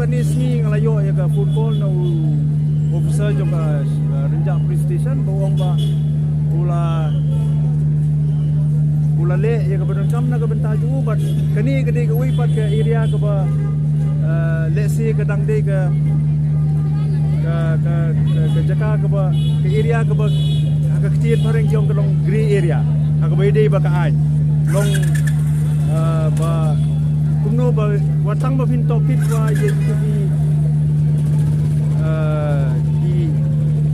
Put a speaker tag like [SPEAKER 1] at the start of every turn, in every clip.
[SPEAKER 1] kanis ni ngalayo ya ka football na officer jo ka renjak police station bawang ba ula le ya ka benon kam na ka bentaju bat kani gede ka wi pat ka area ka ba le si ka dang de ka jaka ka ba ka area ka ba ka kecil pareng jong ka long gray area ka ba ide ba ka ai long ba kumno ba watang ba pinto pit wa ye di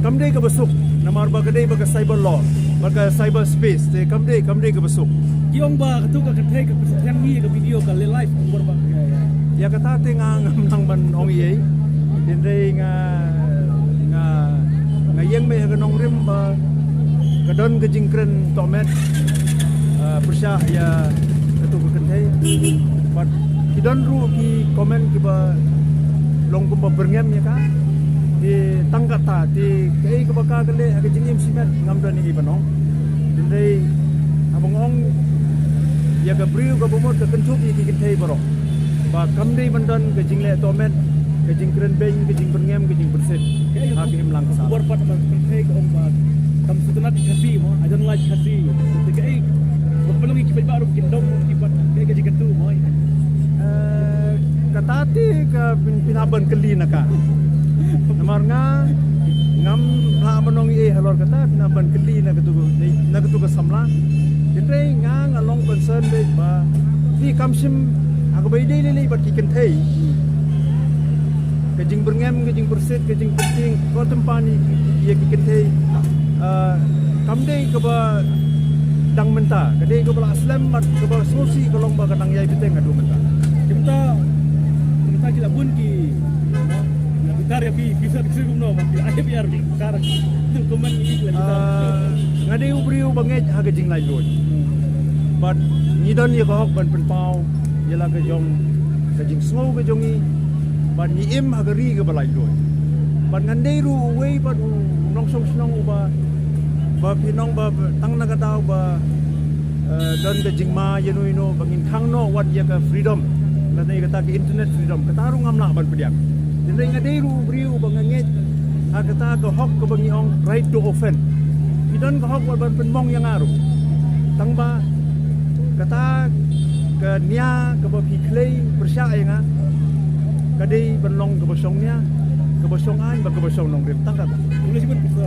[SPEAKER 1] kamde ka basuk namar ba kadai ba ka cyber law ba ka cyber space te kamde ka basuk
[SPEAKER 2] Giong ba tu ka kathai ka present mi ka video ka le live umur ba
[SPEAKER 1] ya kata te nga nang ban ong ye dindre nga yang me ka nong rim ba kadon ka jingkren tomet persah ya tu ka kathai but kidon ru ki komen ki ba long ko ba berngem ya ka di tangkata di kai ka ba ka le ka jingim simet ngam don ni banong dindre abong ong ya ka briu ka bomot ka kentup ki kathai baro ba kamdei bandan ke jingle tomet ke jingkren ben ke jing berngem ke jing berset hakim lang sa
[SPEAKER 2] umur pat ba kathai ka om ba kam sutunat kasi mo I don't like kasi kai pelong ki baru kindom ki pat kai ka jikan tu mo
[SPEAKER 1] katati ka pinaban keli naka namar nga ngam ha manong halor kata pinaban keli na ketu ka samla dindre nga ngalong concern be ba di kamsim aku bai dei lele bat kiken thei ke jing berngem ke jing berset ke jing penting ko tempani ye kiken thei kamdei ke ba dang menta ke dei ke ba aslam mat ke ba sosi kolong ba kadang yai biteng adu menta
[SPEAKER 2] kita kita pun ki na bitar ya bi bisa disugum no ma ay biar sekarang itu komen ini
[SPEAKER 1] ngade ubriu banget ha ke jing lai loi but nyidon ye ko hok ban penpau yala ke jong ke jing smau ke jongi ban ni im hagari ke balai loi ban ngandei ru wei ban nong song snong ba pinong ba tang na ka daw ba don ke jing ma yenu ino bangin khang no wat ye ka freedom la nei kata ke internet freedom kata ru ngam la ban pediak dindai ngandei ru briu banganget ha kata ke hok ke bangi ong right to offend idon ke hok ban penmong yang aru tang ba kata ke nia ke ba pi clay persya yang kadai benlong ke bosong nia ke bosong an ba ke bosong nong rim tang kata
[SPEAKER 2] boleh sebut bisa